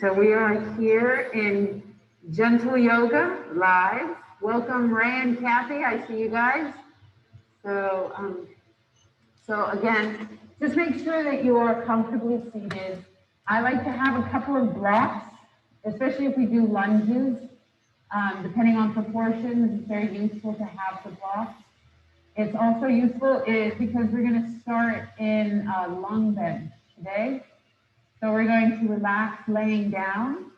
So we are here in Gentle Yoga live. Welcome Ray and Kathy, I see you guys. So again, just make sure that you are comfortably seated. I like to have a couple of blocks, especially if we do lunges. Depending on proportions, it's very useful to have the blocks. It's also useful because we're going to start in lung bend today. So we're going to relax laying down,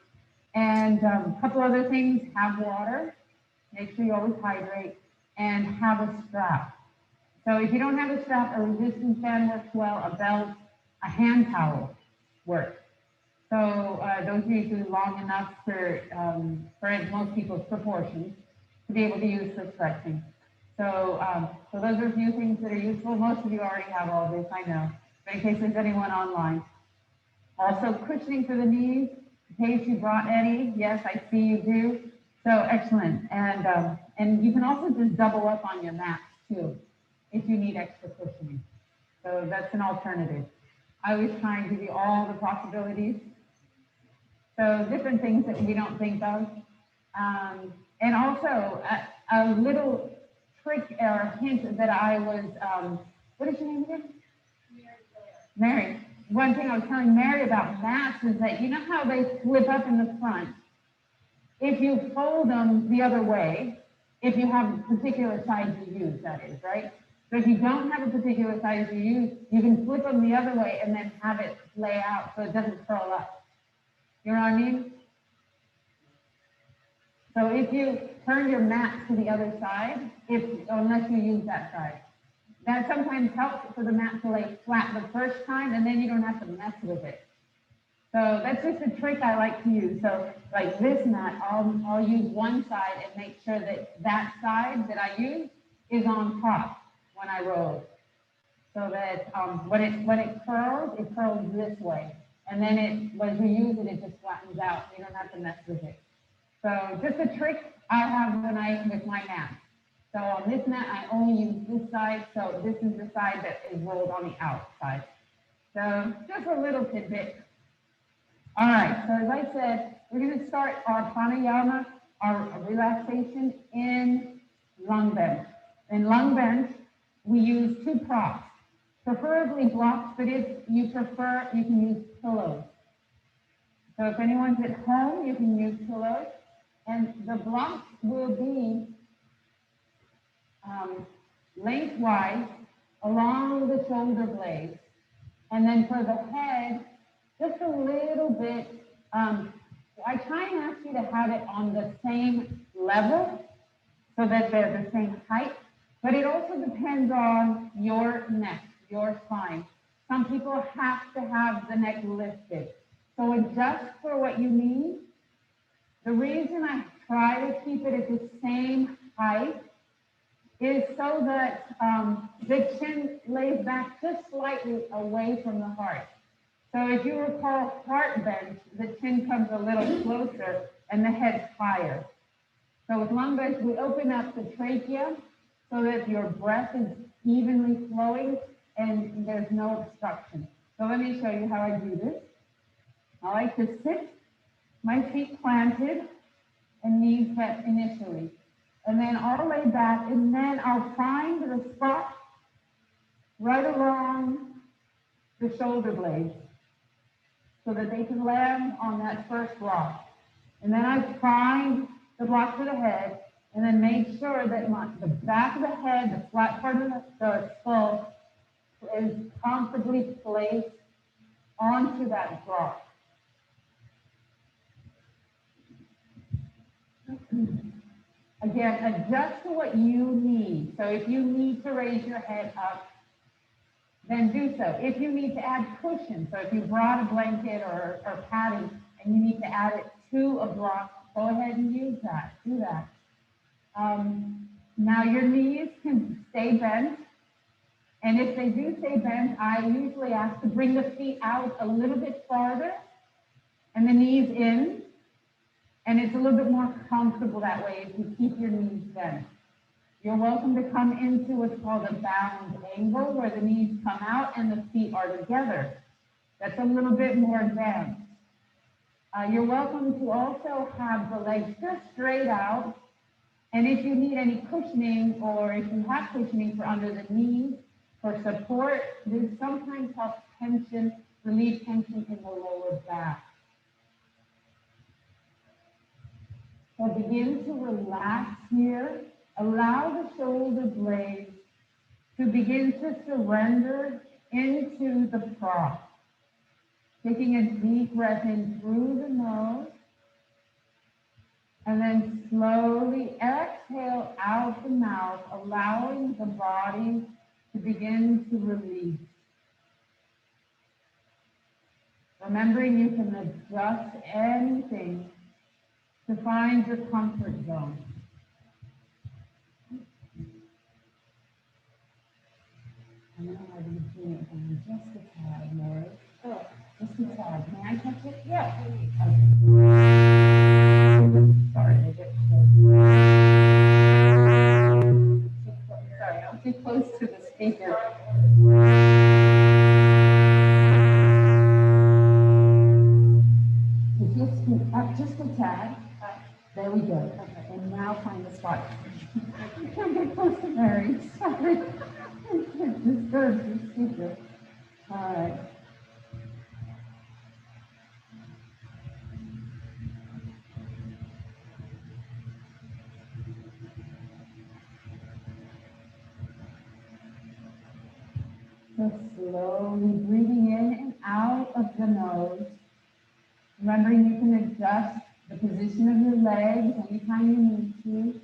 and a couple other things: have water, make sure you always hydrate, and have a strap. So if you don't have a strap, a resistance band works well, a belt, a hand towel works. So those are usually long enough for most people's proportions to be able to use for stretching. So those are a few things that are useful. Most of you already have all this, I know, but in case there's anyone online. Also cushioning for the knees, in case you brought any. Yes, I see you do. So excellent. And you can also just double up on your mats too, if you need extra cushioning. So that's an alternative. I always try and give you all the possibilities. So different things that we don't think of. And also a little trick or hint that I was, what is your name again? Mary. One thing I was telling Mary about mats is that you know how they flip up in the front? If you fold them the other way, if you have a particular size you use, that is, right? So if you don't have a particular size you use, you can flip them the other way and then have it lay out so it doesn't curl up. You know what I mean? So if you turn your mat to the other side, unless you use that side, that sometimes helps for the mat to lay flat the first time, and then you don't have to mess with it. So that's just a trick I like to use. So like this mat, I'll use one side and make sure that that side that I use is on top when I roll. So that when it curls this way. And then when you use it, it just flattens out. You don't have to mess with it. So just a trick I have with my mat. So on this mat, I only use this side. So this is the side that is rolled on the outside. So just a little tidbit. All right, so as I said, we're going to start our pranayama, our relaxation in lung bend. In lung bend, we use two props, preferably blocks, but if you prefer, you can use pillows. So if anyone's at home, you can use pillows. And the blocks will be lengthwise along the shoulder blades. And then for the head, just a little bit, I try and ask you to have it on the same level so that they're the same height, but it also depends on your neck, your spine. Some people have to have the neck lifted. So adjust for what you need. The reason I try to keep it at the same height is so that the chin lays back just slightly away from the heart. So if you recall heart bend, the chin comes a little closer and the head's higher. So with lung bend, we open up the trachea so that your breath is evenly flowing and there's no obstruction. So let me show you how I do this. I like to sit, my feet planted and knees bent initially. And then I'll lay back and then I'll find the spot right along the shoulder blades so that they can land on that first block. And then I find the block for the head and then make sure that the back of the head, the flat part of the skull is comfortably placed onto that block. Again, adjust to what you need. So if you need to raise your head up, then do so. If you need to add cushion, so if you brought a blanket or padding and you need to add it to a block, go ahead and use that. Do that. Now your knees can stay bent. And if they do stay bent, I usually ask to bring the feet out a little bit farther and the knees in. And it's a little bit more comfortable that way if you keep your knees bent. You're welcome to come into what's called a bound angle, where the knees come out and the feet are together. That's a little bit more advanced. You're welcome to also have the legs just straight out. And if you need any cushioning or if you have cushioning for under the knees for support, this sometimes helps relieve tension in the lower back. So begin to relax here. Allow the shoulder blades to begin to surrender into the prop. Taking a deep breath in through the nose. And then slowly exhale out the mouth, allowing the body to begin to release. Remembering you can adjust anything to find your comfort zone. I'm going to have you do it down just a tad more. Oh, just a tad. May I touch it? Yeah. Okay. Sorry, I get sorry, I'm too close to the speaker. If you'll scoot up just a tad. There we go. Okay, and now find the spot. I can't get close to Mary. Sorry. It disturbs the speaker. All right. So slowly breathing in and out of the nose. Remembering you can adjust the position of your legs anytime you need to.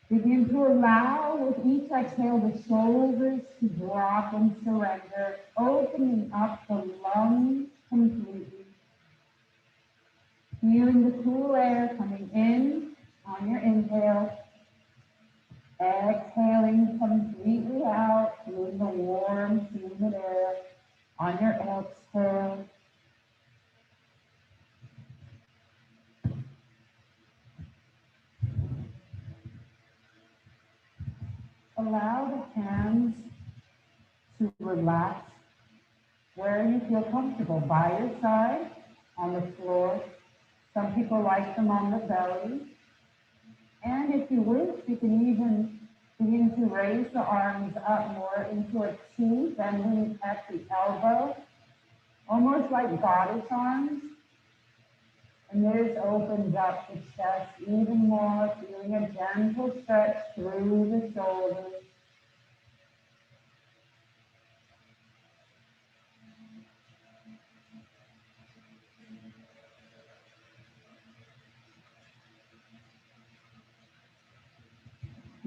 Begin to allow with each exhale the shoulders to drop and surrender, opening up the lungs completely. Feeling the cool air coming in on your inhale. Exhaling completely out, feeling the warm, humid air on your exhale. Allow the hands to relax where you feel comfortable, by your side, on the floor. Some people like them on the belly. And if you wish, you can even begin to raise the arms up more into a T, bending at the elbow, almost like goddess arms. And this opens up the chest even more, feeling a gentle stretch through the shoulders.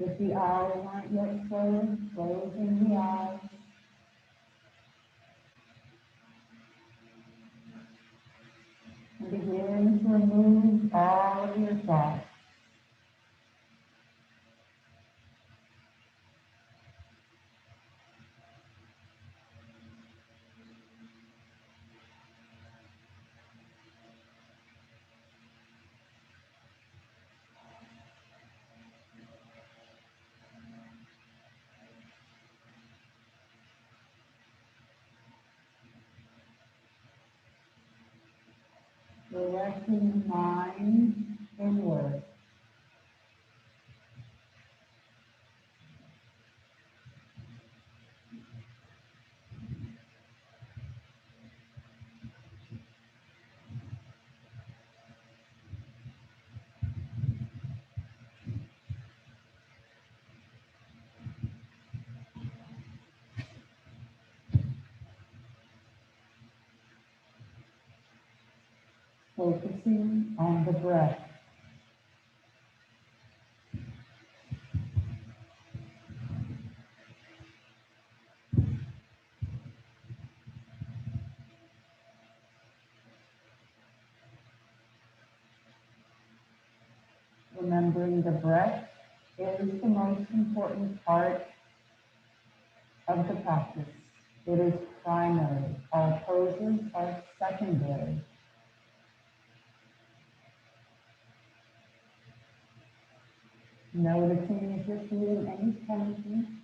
If the eyes aren't yet closed, closing the eyes. And begin to remove all of your thoughts. Directing the mind inward. Focusing on the breath. Remembering the breath is the most important part of the practice. It is primary. All poses are secondary. Noticing if you're feeling any tension.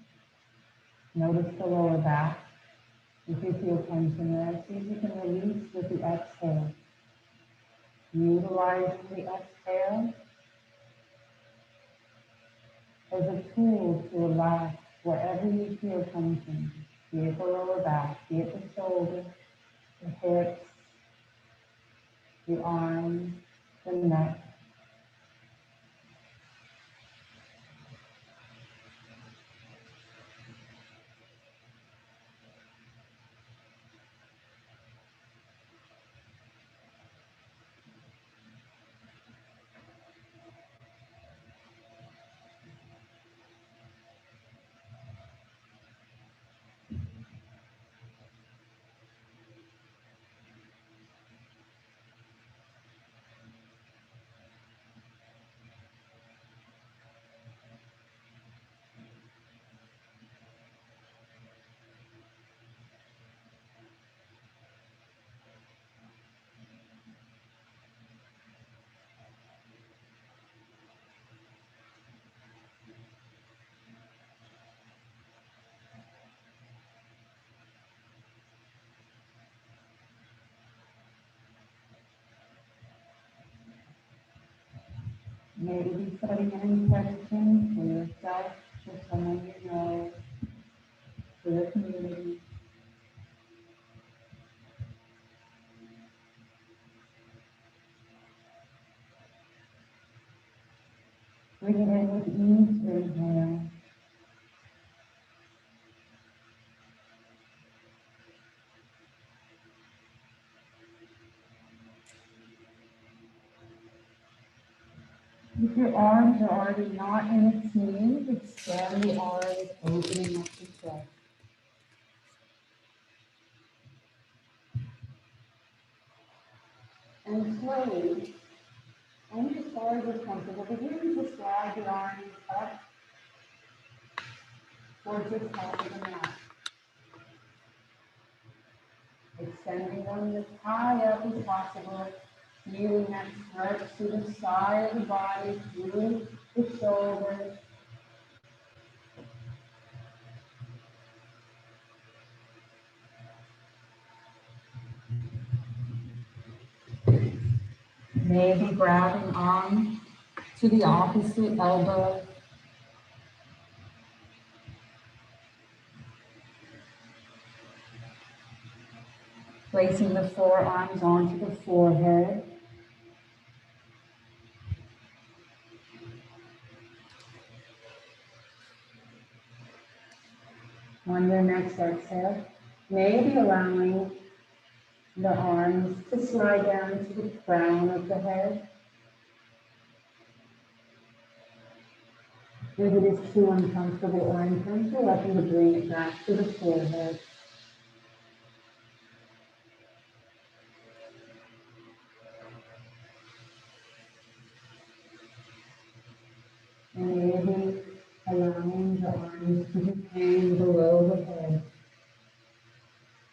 Notice the lower back. If you feel tension there, see if you can release with the exhale. Utilizing the exhale as a tool to relax wherever you feel tension, be it the lower back, be it the shoulder, the hips, the arms, the neck. Maybe be setting an intention for yourself, for someone you know, for the community. Bring it in with each inhale. If your arms are already not in a T, extend the arms, opening up the chest. And slowly, only as far as you're comfortable, begin to slide the arms up towards the top of the mat. Extending them as high up as possible, feeling that stretch to the side of the body, through the shoulders. Maybe grabbing on to the opposite elbow. Placing the forearms onto the forehead. On your next exhale, maybe allowing the arms to slide down to the crown of the head. If it is too uncomfortable or intense, you're welcome to bring it back to the forehead. And maybe allowing the arms to hang below the head.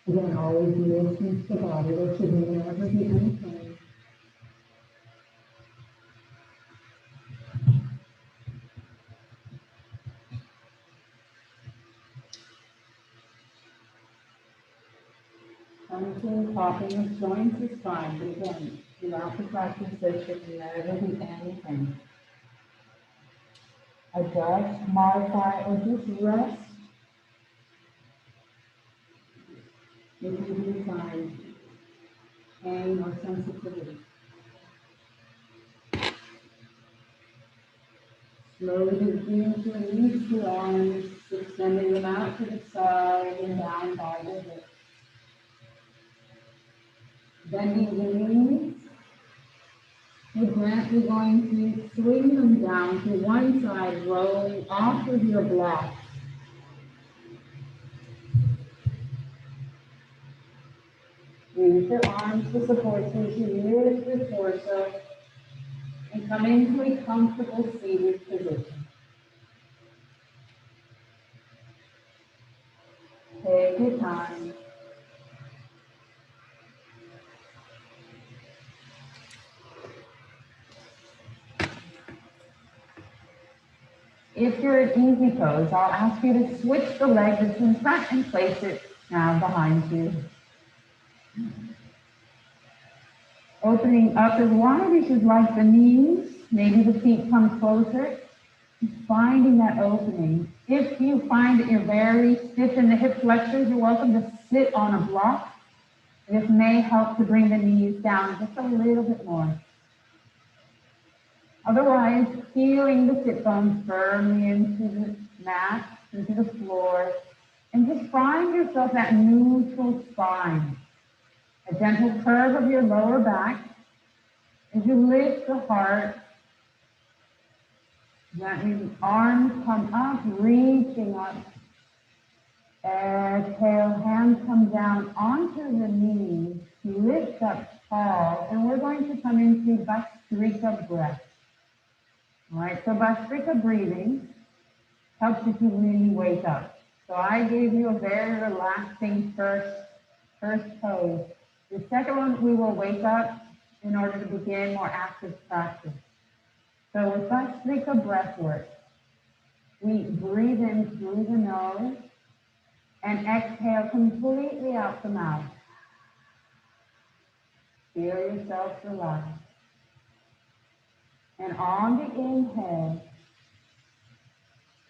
Again, always listening to the body. There should never be any pain. Hunting, popping of joints is fine, but again, throughout the practice, there should never be any pain. Adjust, modify, or just rest if you do find pain or sensitivity. Slowly begin to release the arms, extending them out to the side and down by the hips. Bending the knees, you're gently going to swing them down to one side, rolling off of your block. Use your arms to support you to use your torso and come into a comfortable seated position. Take your time. If you're in easy pose, I'll ask you to switch the leg that's in front and place it now behind you. Opening up as wide as you'd like the knees. Maybe the feet come closer. Finding that opening. If you find that you're very stiff in the hip flexors, you're welcome to sit on a block. This may help to bring the knees down just a little bit more. Otherwise, feeling the sit bones firmly into the mat, into the floor, and just find yourself that neutral spine. A gentle curve of your lower back as you lift the heart. Gently, the arms come up, reaching up. Exhale, hands come down onto the knees, lift up tall, and we're going to come into Bhastrika breath. All right, so Bhastrika breathing helps you to really wake up. So I gave you a very relaxing first pose. The second one, we will wake up in order to begin more active practice. So with Bhastrika breath work, we breathe in through the nose and exhale completely out the mouth. Feel yourself relax. And on the inhale,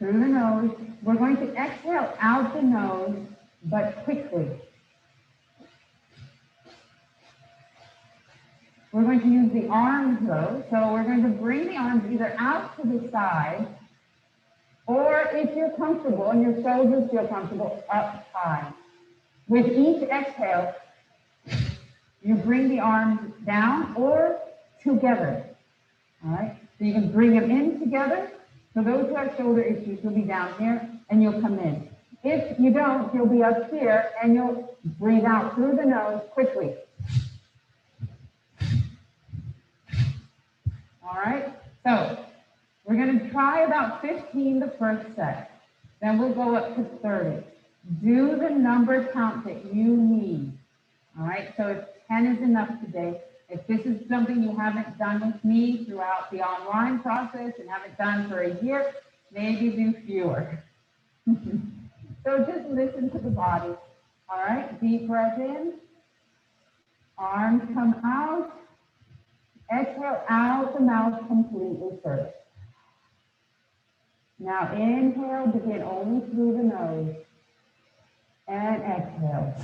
through the nose, we're going to exhale out the nose, but quickly. We're going to use the arms though, so we're going to bring the arms either out to the side, or if you're comfortable and your shoulders feel comfortable, up high. With each exhale, you bring the arms down or together. All right, so you can bring them in together. For those who have shoulder issues, you'll be down here and you'll come in. If you don't, you'll be up here and you'll breathe out through the nose quickly. All right, so we're going to try about 15 the first set. Then we'll go up to 30. Do the number count that you need. All right, so if 10 is enough today, if this is something you haven't done with me throughout the online process and haven't done for a year, maybe do fewer. So just listen to the body. All right, deep breath in. Arms come out. Exhale out the mouth completely first. Now inhale, begin only through the nose. And exhale.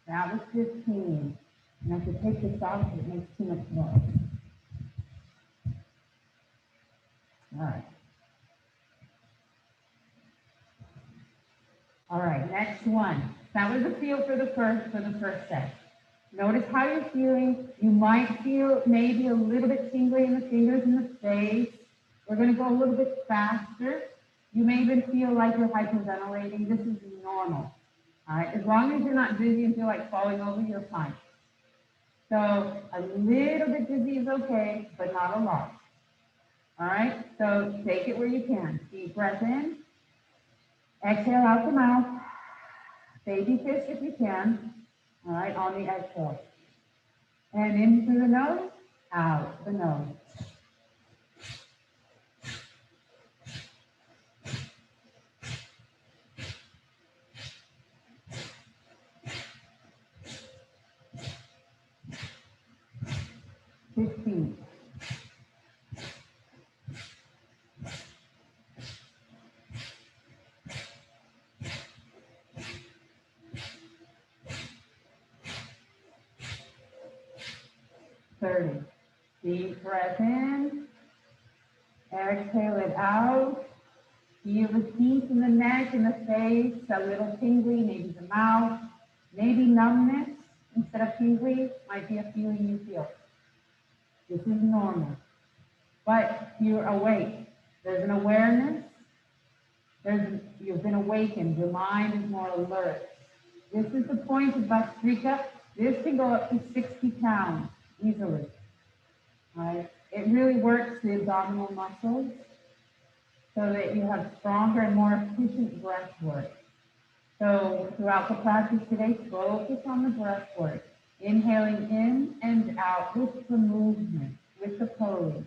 That was 15. And I could take this off because it makes too much noise. All right. All right, next one. That was a feel for the first set. Notice how you're feeling. You might feel maybe a little bit tingly in the fingers and the face. We're going to go a little bit faster. You may even feel like you're hyperventilating. This is normal. All right, as long as you're not dizzy and feel like falling over, you're fine. So a little bit dizzy is okay, but not a lot. All right, so take it where you can. Deep breath in. Exhale out the mouth. Baby fish if you can. All right, on the exhale. And in through the nose, out the nose. $15. 30. Deep breath in. Exhale it out. Feel the heat in the neck and the face, a little tingly, maybe the mouth, maybe numbness instead of tingly might be a feeling you feel. This is normal. But you're awake. There's an awareness. You've been awakened. Your mind is more alert. This is the point of Bhastrika. This can go up to 60 pounds easily. Right? It really works the abdominal muscles so that you have stronger and more efficient breath work. So throughout the practice today, focus on the breath work. Inhaling in and out with the movement, with the pose.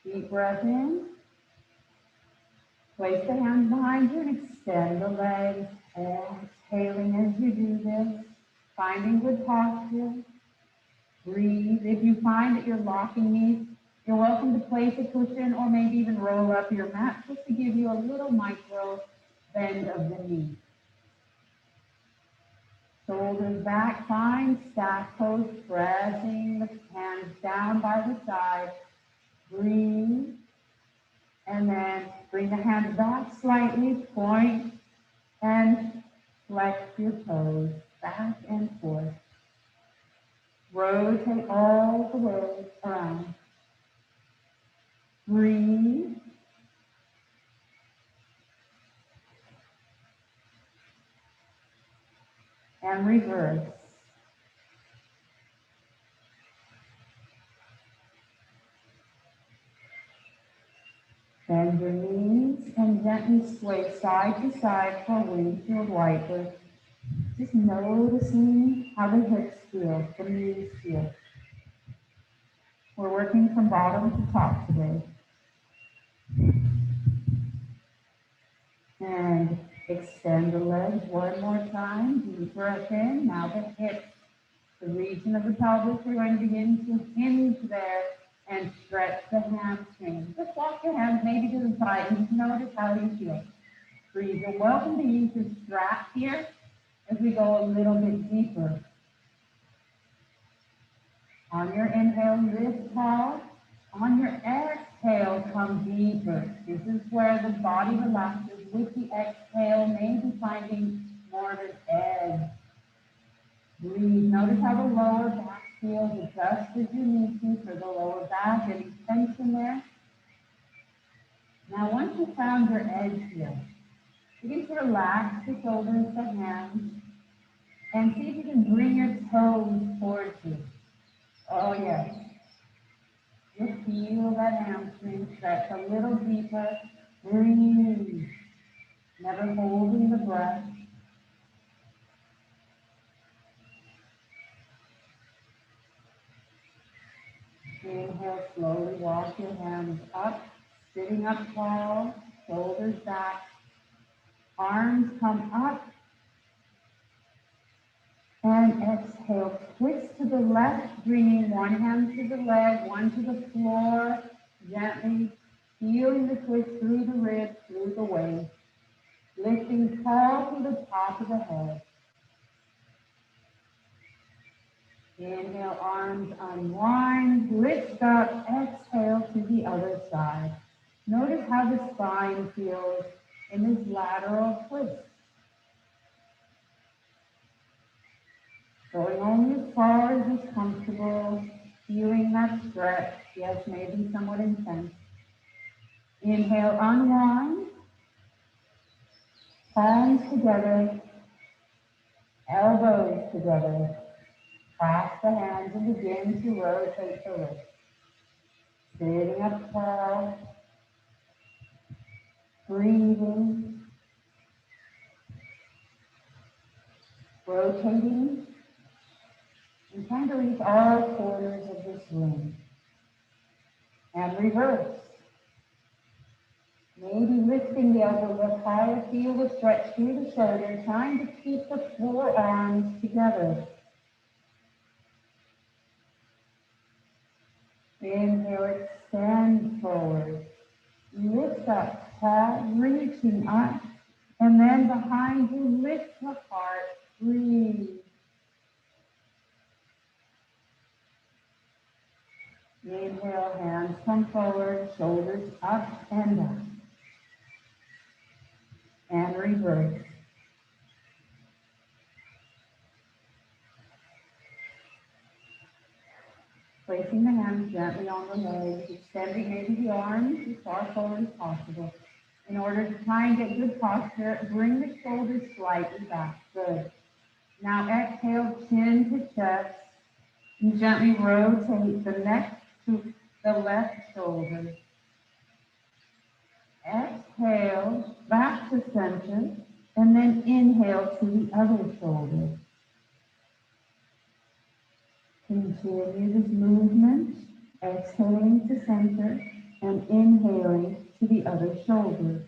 Deep breath in. Place the hands behind you and extend the legs. Exhaling as you do this. Finding good posture. Breathe. If you find that you're locking knees, you're welcome to place a cushion or maybe even roll up your mat just to give you a little micro bend of the knee. Shoulders back, find staff pose, pressing the hands down by the side. Breathe. And then bring the hands back slightly, point and flex your toes back and forth. Rotate all the way around. Breathe. And reverse. Bend your knees and gently sway side to side for a windshield wiper. Just noticing how the hips feel, the knees feel. We're working from bottom to top today. And extend the legs one more time. Deep breath in. Now the hips, the region of the pelvis, we're going to begin to hinge there and stretch the hamstrings. Just walk your hands maybe to the side and just notice how you feel. Breathe. You're welcome to use your strap here as we go a little bit deeper. On your inhale, lift tall. On your exhale, come deeper. This is where the body relaxes. With the exhale, maybe finding more of an edge. Breathe. Notice how the lower back feels. Adjust as you need to for the lower back. Any tension there? Now, once you found your edge here, begin to relax the shoulders, the hands, and see if you can bring your toes towards you. Oh, yes. Just feel that hamstring stretch a little deeper. Breathe. Never holding the breath. Inhale, slowly walk your hands up, sitting up tall, shoulders back. Arms come up. And exhale, twist to the left, bringing one hand to the leg, one to the floor, gently feeling the twist through the ribs, through the waist, lifting tall to the top of the head. Inhale, arms unwind, lift up, exhale to the other side. Notice how the spine feels in this lateral twist. Going only as far as is comfortable, feeling that stretch, yes, maybe somewhat intense. Inhale, unwind, palms together, elbows together. Clasp the hands and begin to rotate the wrists. Sitting up tall, breathing, rotating, and trying to reach all corners of this room. And reverse. Maybe lifting the elbow lift higher, feel the stretch through the shoulder, trying to keep the forearms together. Inhale, extend forward. Lift up, tall, reaching up. And then behind you, lift the heart, breathe. Inhale, hands come forward, shoulders up and down. And reverse. Placing the hands gently on the legs, extending maybe the arms as far forward as possible. In order to try and get good posture, bring the shoulders slightly back. Good. Now exhale, chin to chest, and gently rotate the neck to the left shoulder. Exhale, back to center, and then inhale to the other shoulder. Continue this movement, exhaling to center and inhaling to the other shoulder.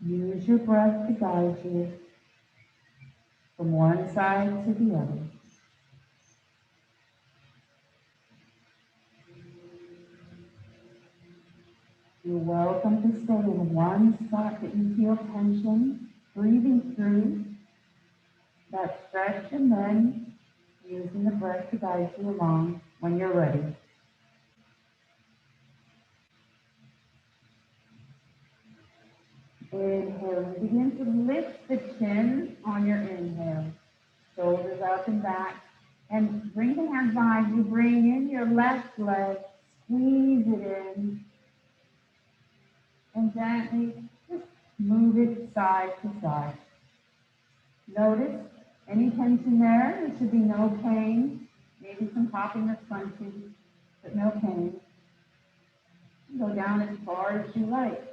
Use your breath to guide you from one side to the other. You're welcome to stay in one spot that you feel tension, breathing through that stretch and then using the breath to guide you along when you're ready. Inhale, begin to lift the chin on your inhale. Shoulders up and back. And bring the hands behind you. Bring in your left leg. Squeeze it in. And gently just move it side to side. Notice any tension there. There should be no pain. Maybe some popping or crunching, but no pain. Go down as far as you like.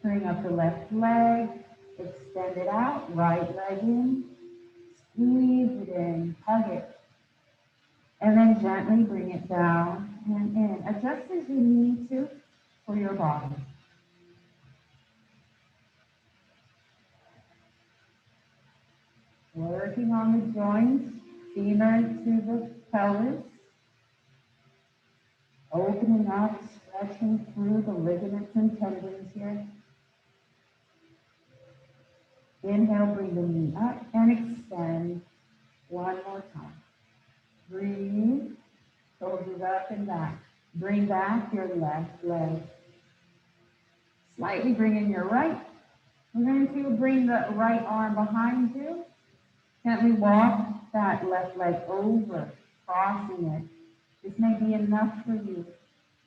Bring up the left leg, extend it out, right leg in, squeeze it in, hug it. And then gently bring it down and in. Adjust as you need to for your body. Working on the joints, femur to the pelvis. Opening up, stretching through the ligaments and tendons here. Inhale, bring the knee up and extend one more time. Breathe, shoulders up and back. Bring back your left leg. Slightly bring in your right. We're going to bring the right arm behind you. Gently walk that left leg over, crossing it. This may be enough for you.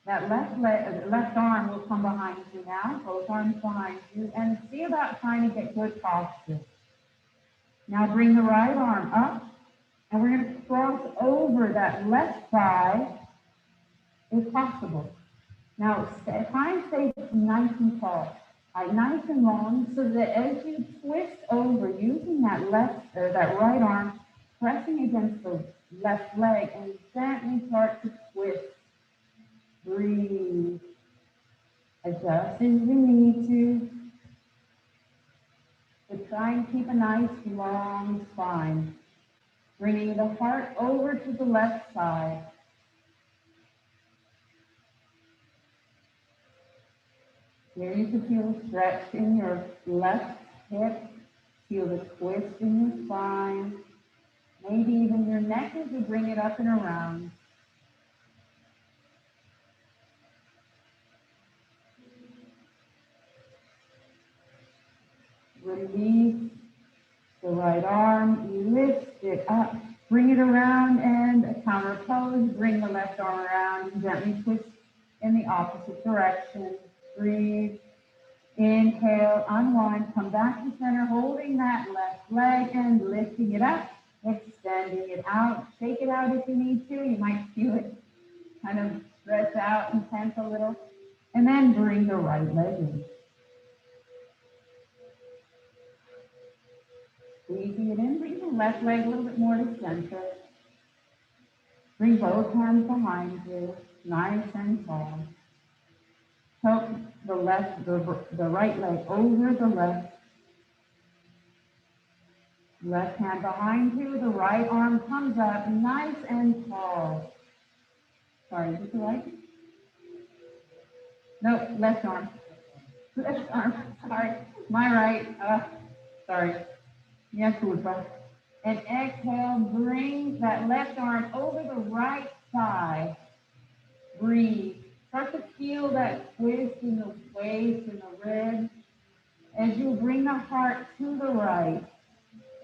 That left arm will come behind you now, both arms behind you, and see about trying to get good posture. Now bring the right arm up, and we're going to cross over that left thigh if possible. Now try and stay nice and tall, nice and long, so that as you twist over, using that right arm, pressing against the left leg, and gently start to twist. Breathe. Adjust as you need to. But try and keep a nice long spine. Bringing the heart over to the left side. Here you can feel a stretch in your left hip. Feel the twist in your spine. Maybe even your neck as you bring it up and around. Release the right arm, lift it up, bring it around and a counter pose. Bring the left arm around and gently twist in the opposite direction. Breathe. Inhale, unwind, come back to center, holding that left leg and lifting it up, extending it out. Shake it out if you need to. You might feel it kind of stretch out and tense a little. And then bring the right leg in. Squeezing it in, bring the left leg a little bit more to center. Bring both hands behind you, nice and tall. Help the right leg over the left. Left hand behind you, the right arm comes up, nice and tall. Sorry, is it the right? No, left arm. Left arm, sorry. My right, sorry. Yes, culpa. And exhale, bring that left arm over the right side. Breathe. Start to feel that twist in the waist and the ribs. As you bring the heart to the right,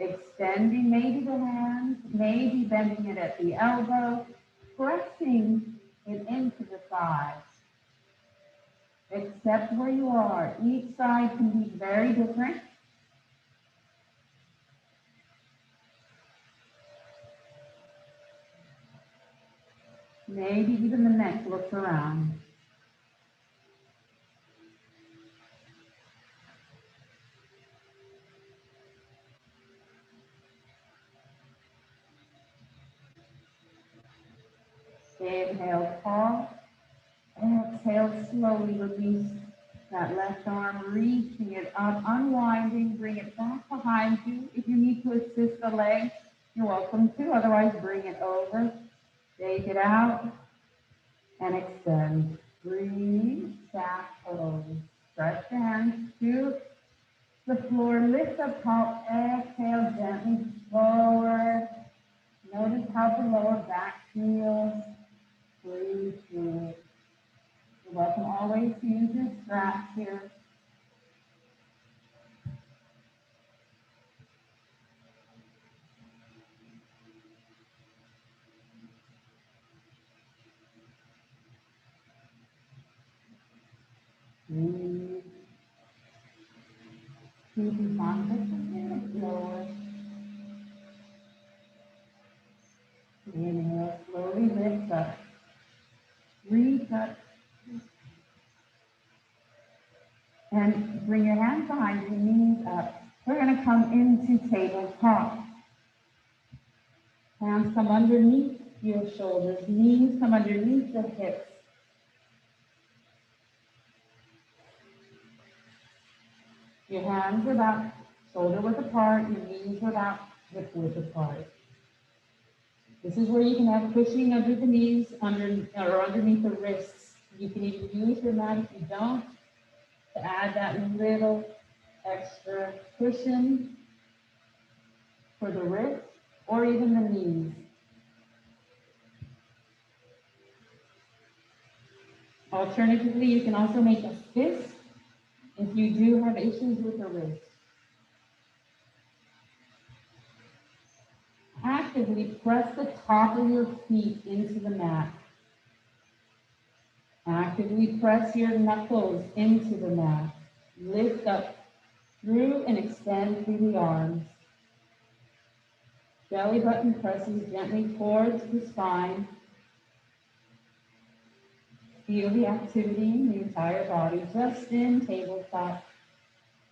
extending maybe the hands, maybe bending it at the elbow, pressing it into the thighs. Accept where you are. Each side can be very different. Maybe even the neck looks around. Inhale, pause. Exhale, slowly release that left arm, reaching it up, unwinding, bring it back behind you. If you need to assist the leg, you're welcome to. Otherwise, bring it over. Take it out and extend. Breathe, back pose. Stretch your hands to the floor. Lift up tall. Exhale, gently forward. Notice how the lower back feels. Breathe through it. You're welcome always to use your straps here. Breathe. Keep contact with the floor. Inhale, slowly lift up. Reach up. And bring your hands behind your knees up. We're going to come into tabletop. Hands come underneath your shoulders. Knees come underneath the hips. Your hands are about shoulder width apart. Your knees are about hip width apart. This is where you can have cushioning under the knees or underneath the wrists. You can even use your mat if you don't to add that little extra cushion for the wrists or even the knees. Alternatively, you can also make a fist if you do have issues with the wrist. Actively press the top of your feet into the mat. Actively press your knuckles into the mat. Lift up through and extend through the arms. Belly button presses gently towards the spine. Feel the activity in the entire body, just in tabletop.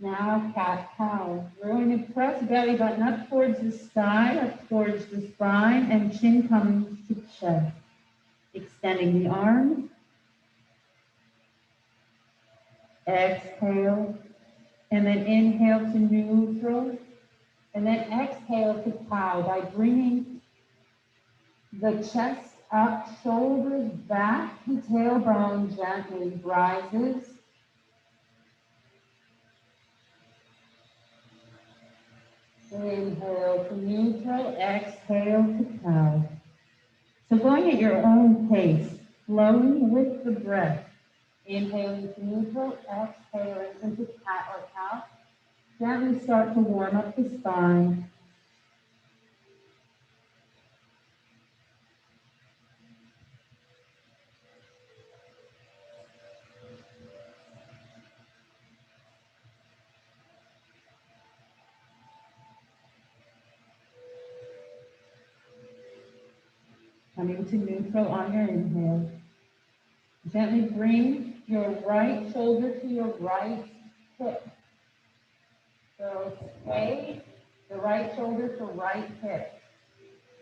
Now cat-cow. We're going to press belly button up towards the sky, up towards the spine, and chin comes to chest. Extending the arms. Exhale, and then inhale to neutral, and then exhale to cow by bringing the chest up, shoulders back, and tailbone gently rises. Inhale to neutral, exhale to cow. So going at your own pace, flowing with the breath. Inhaling to neutral, exhaling into cat or cow. Gently start to warm up the spine. Coming to neutral on your inhale. Gently bring your right shoulder to your right hip. So sway the right shoulder to right hip.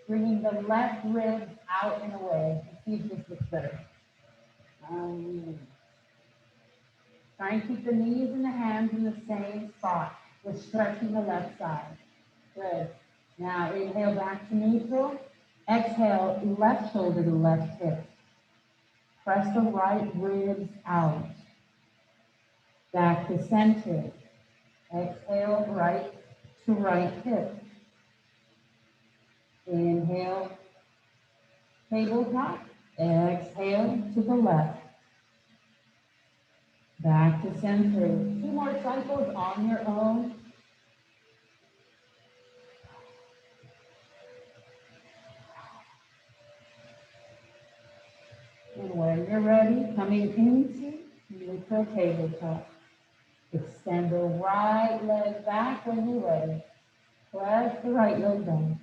Bringing the left rib out and away. Let's see if this looks better. Try and keep the knees and the hands in the same spot. We're stretching the left side. Good. Now inhale back to neutral. Exhale, left shoulder to left hip. Press the right ribs out. Back to center. Exhale, right to right hip. Inhale, tabletop. Exhale to the left. Back to center. 2 more cycles on your own. And when you're ready, coming into neutral tabletop. Extend the right leg back when you're ready. Press the right leg down.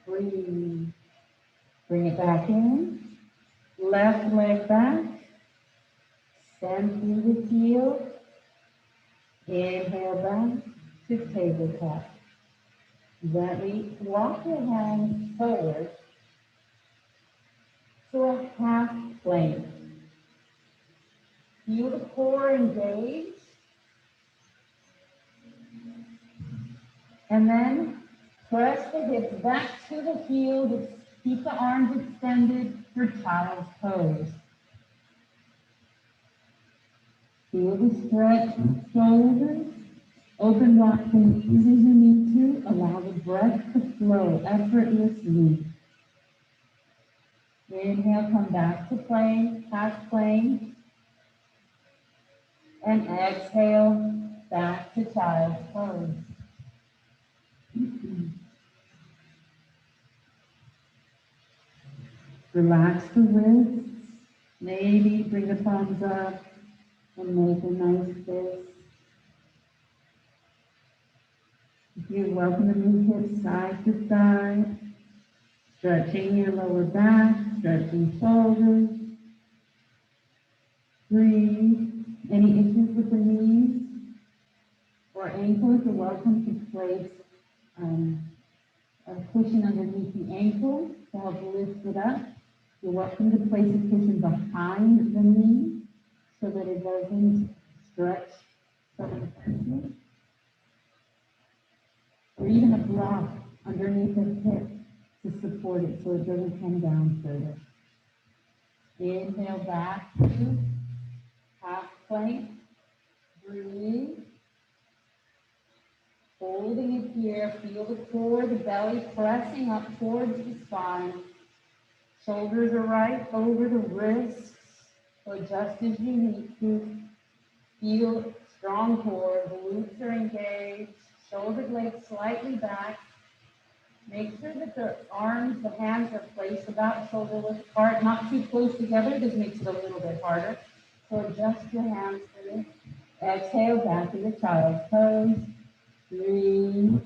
Breathe. Bring it back in. Left leg back. Extend through the heel. Inhale back to tabletop. Gently walk your hands forward to a half plank. Feel the core engage. And then press the hips back to the heels. Keep the arms extended for child's pose. Feel the stretch in the shoulders. Open rock the knees as you need to. Allow the breath to flow effortlessly. Inhale, come back to plank, half plank. And exhale, back to child's pose. Relax the wrists. Maybe bring the palms up and make a nice fist. If you're welcome to move hips side to side, stretching your lower back, stretching shoulders. Breathe. Any issues with the knees or ankles, you're welcome to place a cushion underneath the ankle to help lift it up. You're welcome to place a cushion behind the knee so that it doesn't stretch so intensely. Or even a block underneath the hip to support it so it doesn't come down further. Inhale back to half plank. Breathe. Holding it here. Feel the core, the belly pressing up towards the spine. Shoulders are right over the wrists. So adjust as you need to. Feel strong core. Glutes are engaged. Shoulder blades slightly back. Make sure that the arms, the hands are placed about shoulder width apart, not too close together. This makes it a little bit harder. So adjust your hands here. Exhale back to the child's pose. Breathe.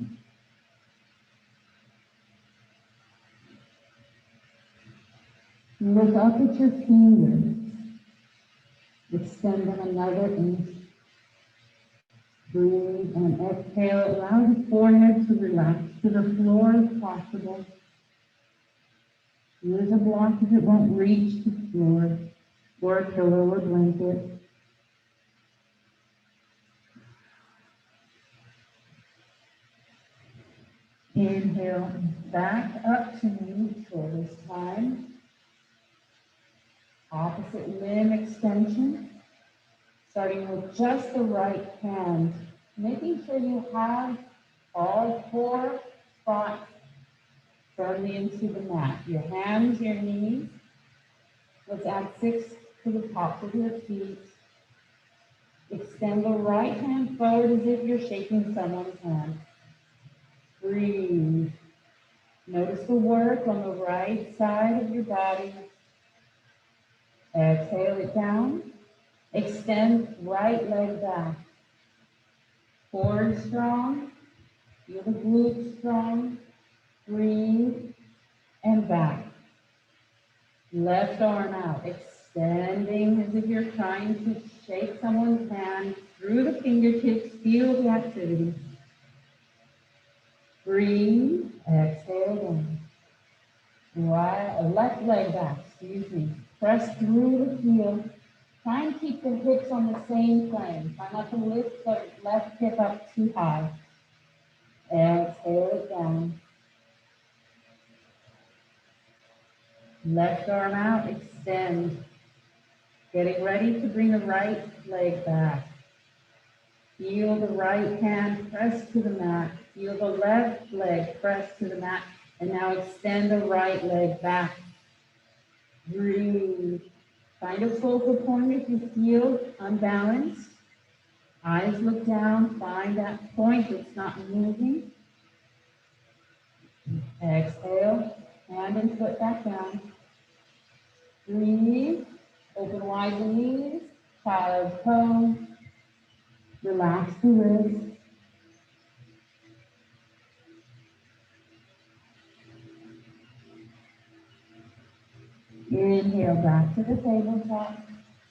Look up at your fingers. Extend them another inch. Breathe and exhale. Allow the forehead to relax to the floor if possible. Use a block if it won't reach the floor, or a pillow or blanket. Inhale back up to neutral this time. Opposite limb extension. Starting with just the right hand. Making sure you have all 4 spots firmly into the mat. Your hands, your knees. Let's add 6 to the tops of your feet. Extend the right hand forward as if you're shaking someone's hand. Breathe. Notice the work on the right side of your body. Exhale it down. Extend right leg back. Core strong. Feel the glutes strong. Breathe and back. Left arm out. Extending as if you're trying to shake someone's hand through the fingertips. Feel the activity. Breathe. Exhale down. Left leg back. Press through the heel. Try and keep the hips on the same plane. Try not to lift the left hip up too high. Exhale it down. Left arm out, extend. Getting ready to bring the right leg back. Feel the right hand press to the mat. Feel the left leg press to the mat. And now extend the right leg back. Breathe. Find a focal point if you feel unbalanced. Eyes look down. Find that point that's not moving. Exhale. Hand and foot back down. Breathe. Open wide the knees. Child's pose. Relax the wrists. Inhale back to the tabletop.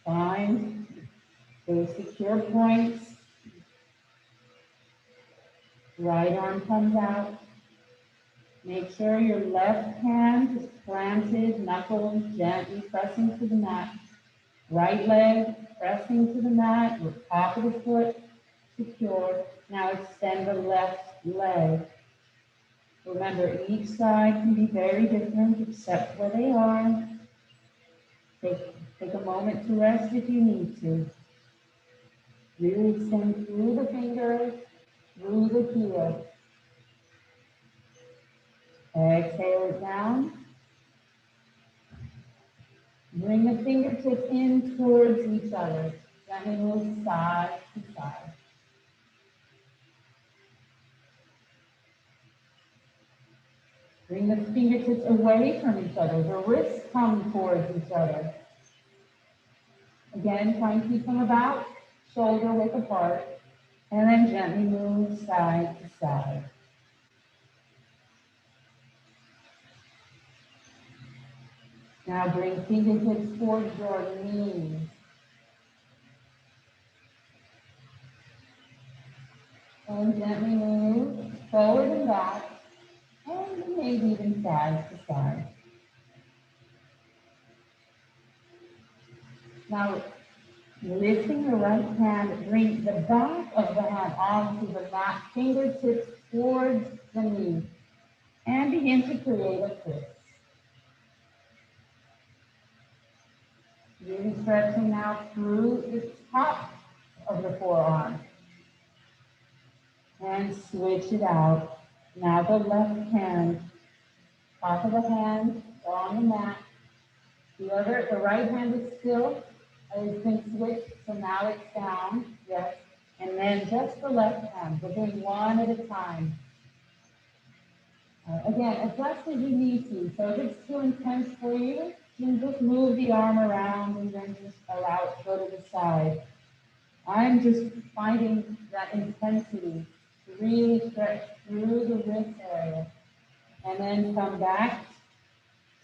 Find those secure points. Right arm comes out. Make sure your left hand is planted, knuckles gently pressing to the mat. Right leg pressing to the mat, your top of the foot secure. Now extend the left leg. Remember, each side can be very different except where they are. Take a moment to rest if you need to. Really extend through the fingers, through the heel. Exhale it down. Bring the fingertips in towards each other. Gently move side to side. Bring the fingertips away from each other. The wrists come towards each other. Again, try and keep them about shoulder width apart. And then gently move side to side. Now bring fingertips towards your knees. And gently move forward and back. And maybe even side to side. Now, lifting the right hand, bring the back of the hand onto the mat, fingertips towards the knee, and begin to create a twist. Really stretching now through the top of the forearm. And switch it out. Now the left hand, top of the hand on the mat. The right hand is still. It's been switched, so now it's down. Yes. And then just the left hand. We're doing one at a time. Again, adjust as you need to. So if it's too intense for you, you can just move the arm around and then just allow it to go to the side. I'm just finding that intensity to really stretch through the wrist area. And then come back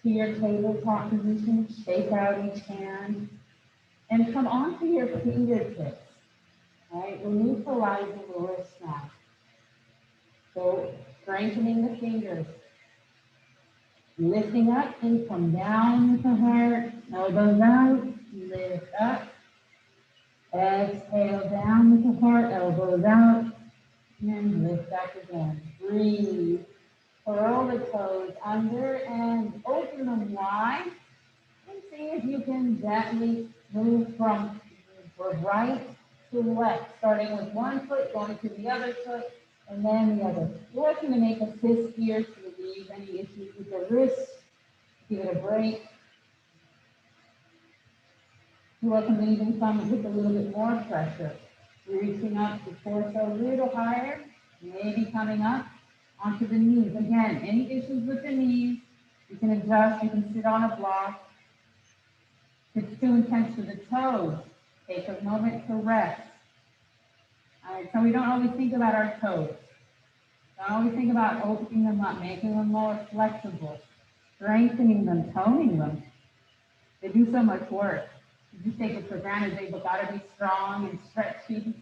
to your tabletop position, shake out each hand, and come onto your fingertips. Right? We're neutralizing the wrist now. So strengthening the fingers. Lifting up and come down with the heart. Elbows out, lift up. Exhale down with the heart, elbows out. And lift up again. Breathe. Curl the toes under and open them wide. And see if you can gently move from right to left, starting with one foot, going to the other foot, and then the other. You're looking to make a fist here to relieve any issues with the wrist. Give it a break. You're welcome to even come with a little bit more pressure. Reaching up the torso a little higher, maybe coming up onto the knees. Again, any issues with the knees, you can adjust, you can sit on a block. If it's too intense for the toes, take a moment to rest. All right, so we don't always think about our toes. Don't always think about opening them up, making them more flexible, strengthening them, toning them. They do so much work. You just take it for granted, they've got to be strong and stretchy.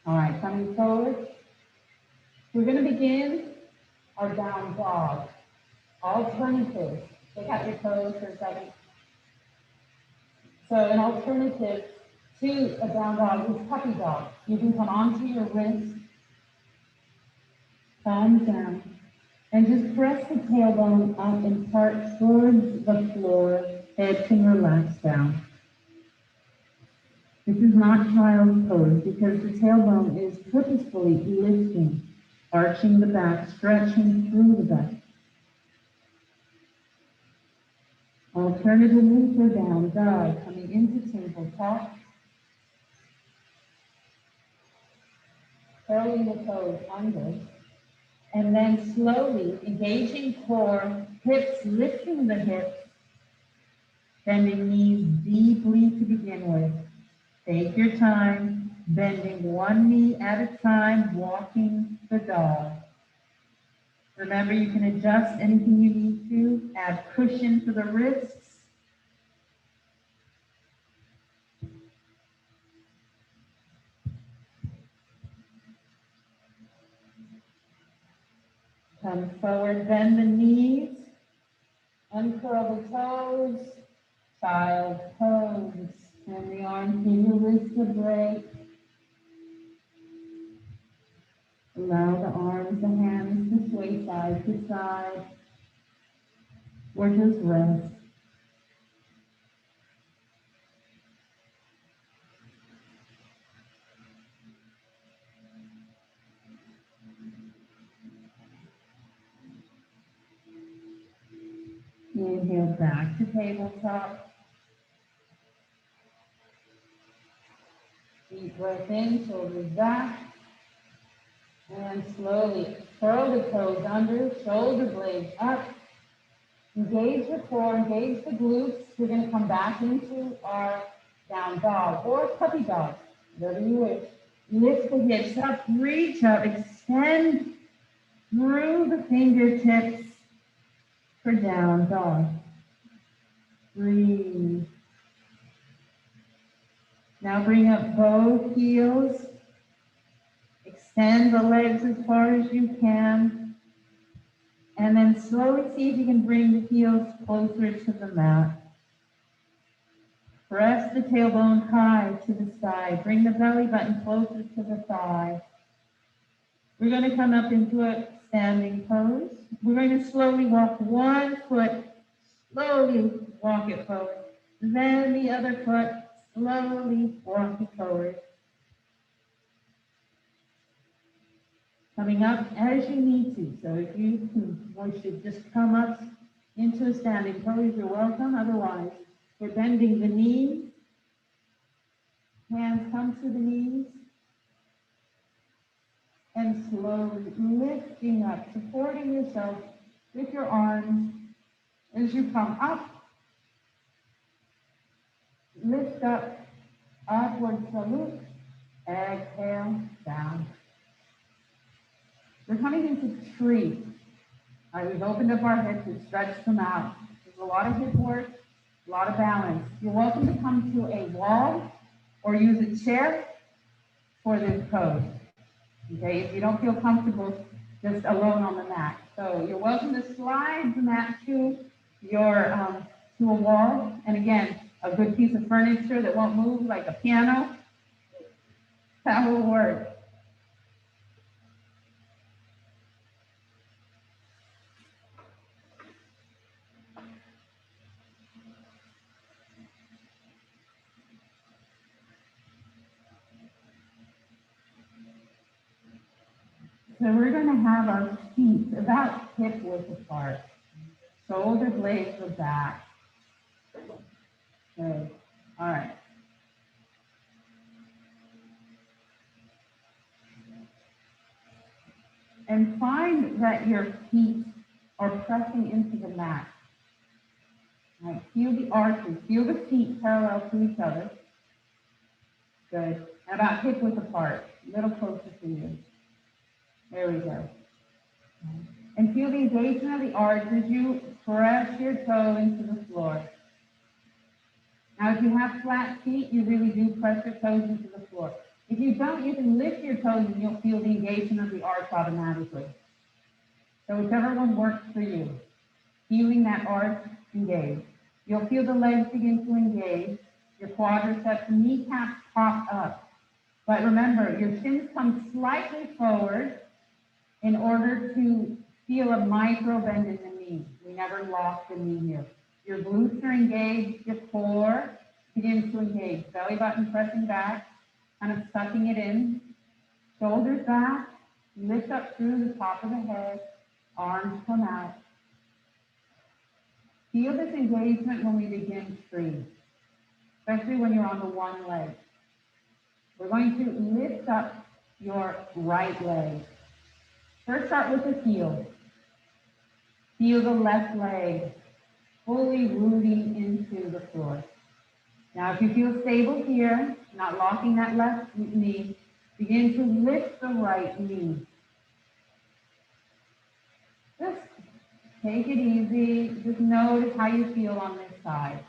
All right, coming forward. We're going to begin our down dog. Alternative. Take out your toes for a second. So an alternative to a down dog is puppy dog. You can come onto your wrist, palms down, and just press the tailbone up and part towards the floor. Head can relax down. This is not child's pose because the tailbone is purposefully lifting, arching the back, stretching through the back. Alternatively for down dog, coming into tabletop, curling the toes under, and then slowly engaging core, hips, lifting the hips, bending knees deeply to begin with. Take your time, bending one knee at a time, walking the dog. Remember, you can adjust anything you need to, add cushion to the wrists. Come forward, bend the knees, uncurl the toes, child pose, and the arms, give your wrists a break. Allow the arms, the hands to sway side to side, or just rest. Inhale back to tabletop. Deep breath in, shoulders back. And slowly curl the toes under, shoulder blades up. Engage the core, engage the glutes. We're going to come back into our down dog or puppy dog, whatever you wish. Lift the hips up, reach up, extend through the fingertips for down dog. Breathe. Now bring up both heels. Extend the legs as far as you can. And then slowly see if you can bring the heels closer to the mat. Press the tailbone high to the side. Bring the belly button closer to the thigh. We're going to come up into a standing pose. We're going to slowly walk one foot, slowly walk it forward. Then the other foot, slowly walk it forward. Coming up as you need to. So if you wish to just come up into a standing pose, you're welcome. Otherwise, we're bending the knees. Hands come to the knees. And slowly lifting up, supporting yourself with your arms as you come up. Lift up, upward salute. Exhale, down. We're coming into tree. All right, we've opened up our hips, we've stretched them out. There's a lot of hip work, a lot of balance. You're welcome to come to a wall or use a chair for this pose. Okay, if you don't feel comfortable just alone on the mat. So you're welcome to slide the mat to your to a wall. And again, a good piece of furniture that won't move, like a piano, that will work. So we're going to have our feet about hip width apart. Shoulder blades are back. Good. All right. And find that your feet are pressing into the mat. All right. Feel the arches. Feel the feet parallel to each other. Good. And about hip width apart. A little closer to you. There we go. And feel the engagement of the arch as you press your toe into the floor. Now, if you have flat feet, you really do press your toes into the floor. If you don't, you can lift your toes and you'll feel the engagement of the arch automatically. So whichever one works for you. Feeling that arch engage. You'll feel the legs begin to engage. Your quadriceps and kneecaps pop up. But remember, your shins come slightly forward in order to feel a micro bend in the knee. We never lock the knee here. Your glutes are engaged, your core begins to engage. Belly button pressing back, kind of sucking it in. Shoulders back, lift up through the top of the head, arms come out. Feel this engagement when we begin tree, especially when you're on the one leg. We're going to lift up your right leg. First, start with the heel. Feel the left leg fully rooting into the floor. Now, if you feel stable here, not locking that left knee, begin to lift the right knee. Take it easy. Just notice how you feel on this side.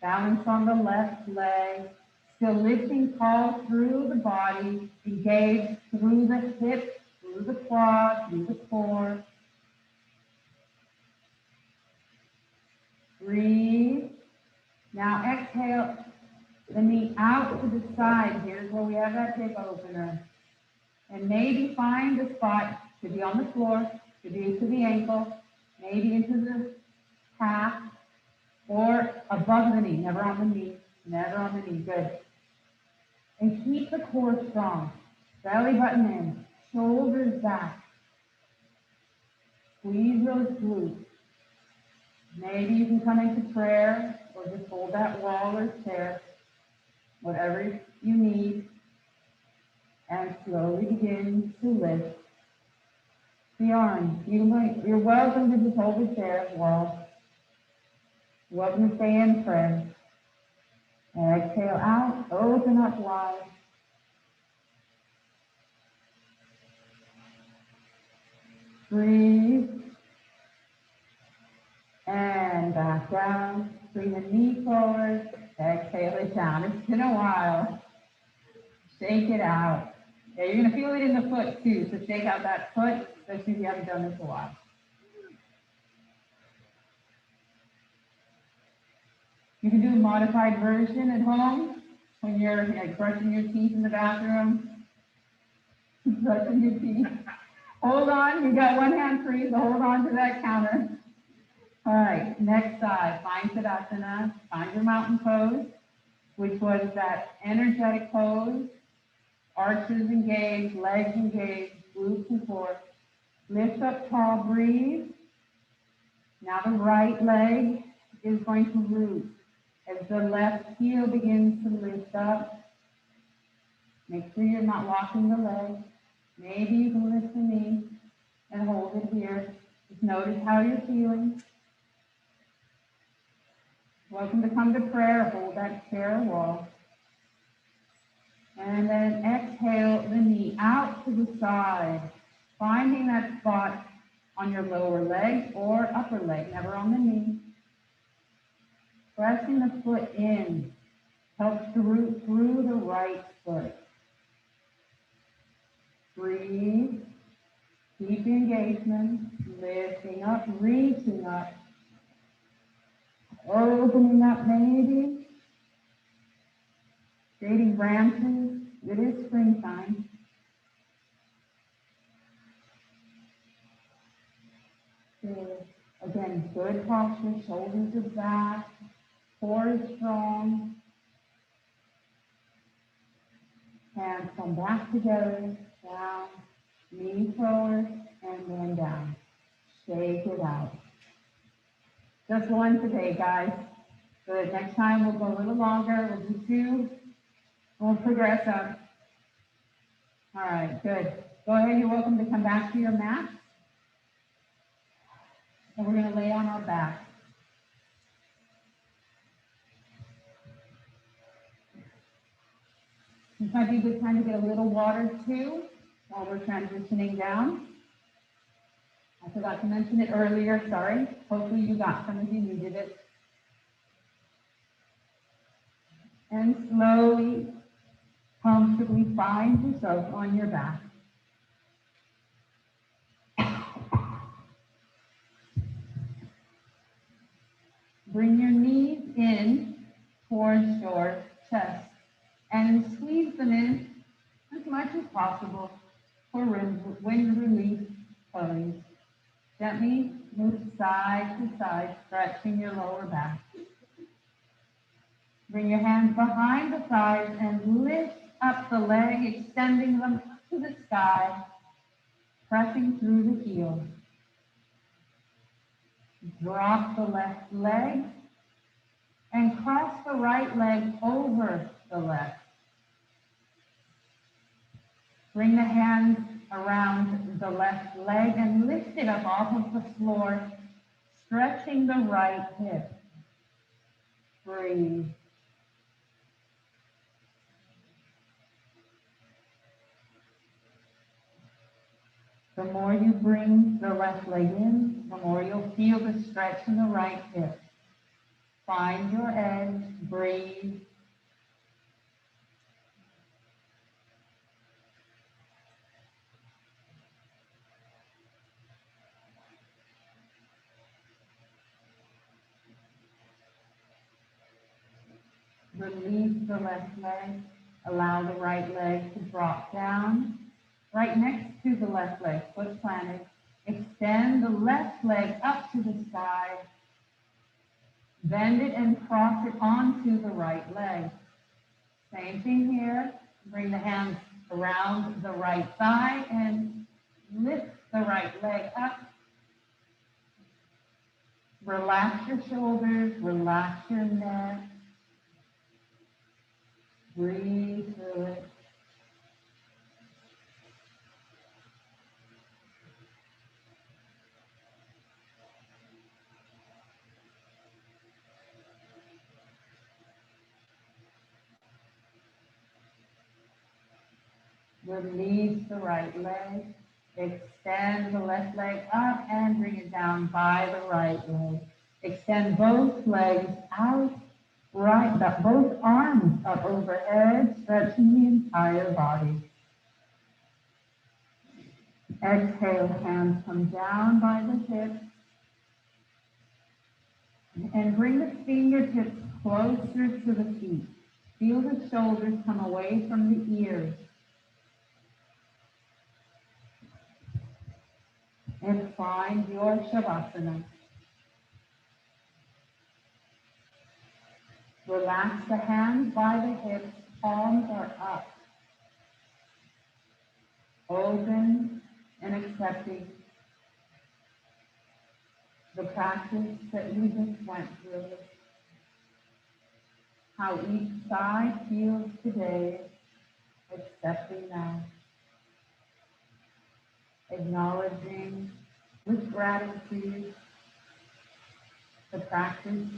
Balance on the left leg. Still lifting tall through the body. Engage through the hips, through the quad, through the core. Breathe. Now exhale the knee out to the side. Here's where we have that hip opener. And maybe find a spot, could be on the floor, could be to the ankle, maybe into the calf, or above the knee, never on the knee, never on the knee, good. And keep the core strong. Belly button in, shoulders back. Squeeze those glutes. Maybe you can come into prayer or just hold that wall or chair, whatever you need, and slowly begin to lift the arms. You're welcome to just hold the chair as well. Welcome to stay in prayer. Exhale out, open up wide. Breathe. And back down. Bring the knee forward. Exhale it down. It's been a while. Shake it out. Yeah, you're going to feel it in the foot too. So shake out that foot, especially if you haven't done this a while. You can do a modified version at home when you're like brushing your teeth in the bathroom. Brushing your teeth. Hold on, you got one hand free, so hold on to that counter. All right, next side, find Tadasana, find your mountain pose, which was that energetic pose, arches engaged, legs engaged, glutes and core. Lift up tall, breathe. Now the right leg is going to root. As the left heel begins to lift up, make sure you're not locking the leg. Maybe you can lift the knee and hold it here. Just notice how you're feeling. Welcome to come to prayer. Hold that chair wall. And then exhale the knee out to the side, finding that spot on your lower leg or upper leg, never on the knee. Pressing the foot in helps to root through the right foot. Breathe. Keep the engagement. Lifting up, reaching up. Opening up maybe. Creating branches. It is springtime. Good. Again, good posture. Shoulders are back. Core is strong. Hands come back together. Down. Knee forward. And then down. Shake it out. Just one today, guys. Good. Next time we'll go a little longer. We'll do two. We'll progress up. All right, good. Go ahead. You're welcome to come back to your mat. And we're going to lay on our back. This might be a good time to get a little water too while we're transitioning down. I forgot to mention it earlier, sorry. Hopefully you got some if you needed it. And slowly, comfortably find yourself on your back. Bring your knees in towards your chest and squeeze them in as much as possible for wind relief pose. Gently move side to side, stretching your lower back. Bring your hands behind the thighs and lift up the leg, extending them up to the sky, pressing through the heel. Drop the left leg and cross the right leg over the left. Bring the hands around the left leg and lift it up off of the floor, stretching the right hip. Breathe. The more you bring the left leg in, the more you'll feel the stretch in the right hip. Find your edge, breathe. Release the left leg. Allow the right leg to drop down. Right next to the left leg, foot planted. Extend the left leg up to the side. Bend it and cross it onto the right leg. Same thing here. Bring the hands around the right thigh and lift the right leg up. Relax your shoulders, relax your neck. Breathe through it. Release the right leg. Extend the left leg up and bring it down by the right leg. Extend both legs out, both arms up overhead, stretching the entire body. Exhale, hands come down by the hips. And bring the fingertips closer to the feet. Feel the shoulders come away from the ears. And find your Shavasana. Relax the hands by the hips, palms are up. Open and accepting the practice that you just went through. How each side feels today, accepting that. Acknowledging with gratitude the practice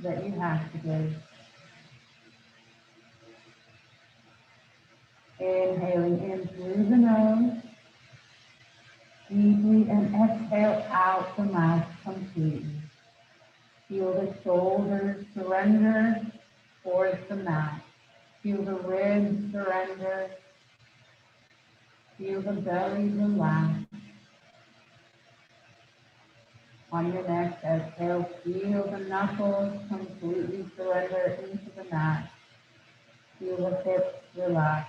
that you have today. Inhaling in through the nose, deeply, and exhale out the mouth completely. Feel the shoulders surrender towards the mat. Feel the ribs surrender. Feel the belly relax. On your next exhale, feel the knuckles completely surrender into the mat. Feel the hips relax.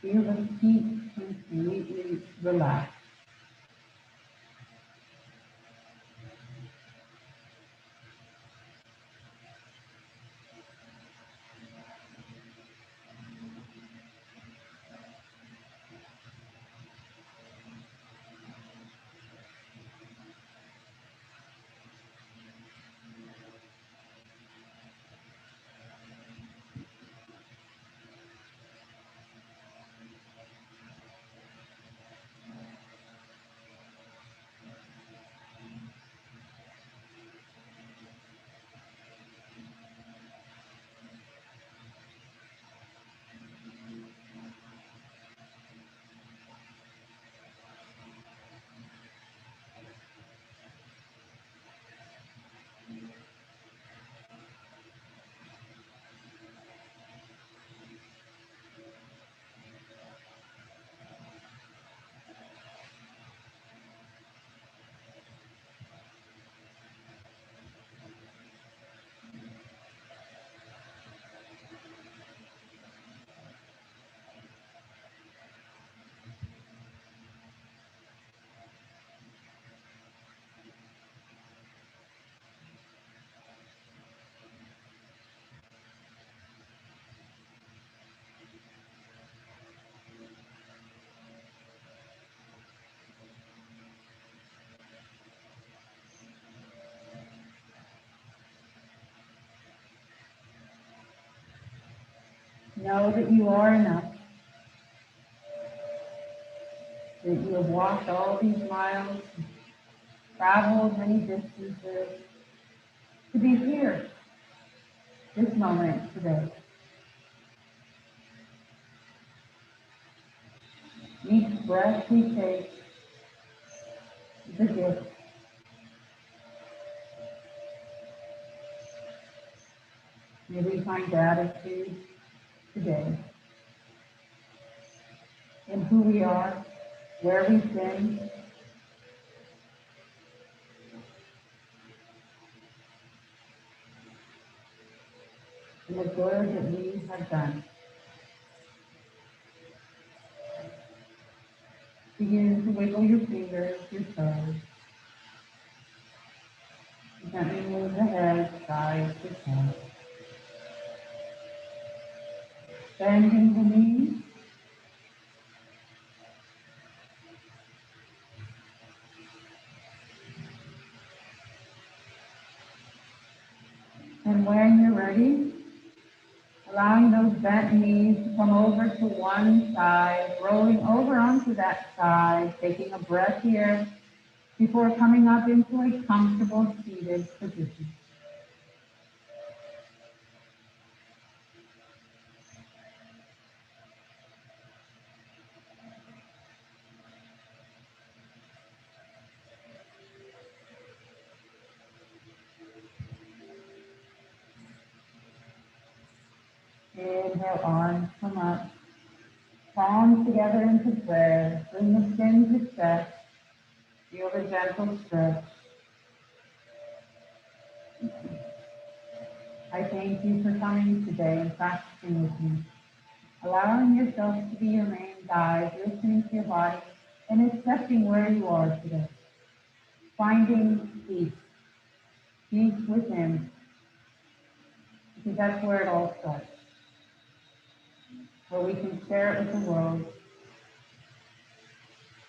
Feel the feet completely relax. Know that you are enough, that you have walked all these miles, traveled many distances to be here, this moment today. Each breath we take is a gift. May we find gratitude today in who we are, where we've been, and the good that we have done. Begin to wiggle your fingers, your toes. Gently move the head side to side. Bending the knees. And when you're ready, allowing those bent knees to come over to one side, rolling over onto that side, taking a breath here before coming up into a comfortable seated position. Inhale, arms come up, palms together into prayer, bring the chin to chest, feel the gentle stretch. I thank you for coming today and practicing with me, allowing yourself to be your main guide, listening to your body, and accepting where you are today. Finding peace, peace within, because that's where it all starts, where we can share it with the world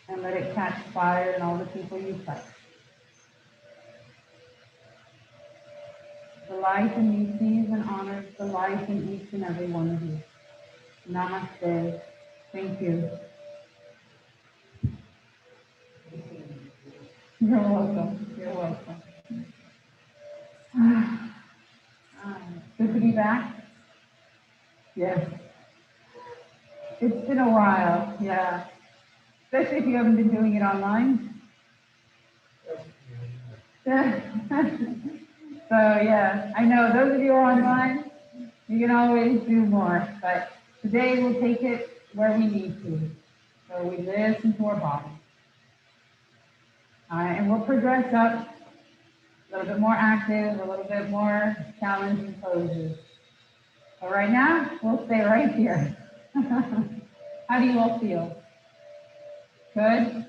and let it catch fire in all the people you touch. The light in me sees and honors the light in each and every one of you. Namaste. Thank you. You're welcome. You're welcome. Good to be back. Yes. It's been a while, yeah. Especially if you haven't been doing it online. So yeah, I know those of you who are online, you can always do more, but today we'll take it where we need to. So we listen to our body. And we'll progress up a little bit more active, a little bit more challenging poses. But right now, we'll stay right here. How do you all feel? Good?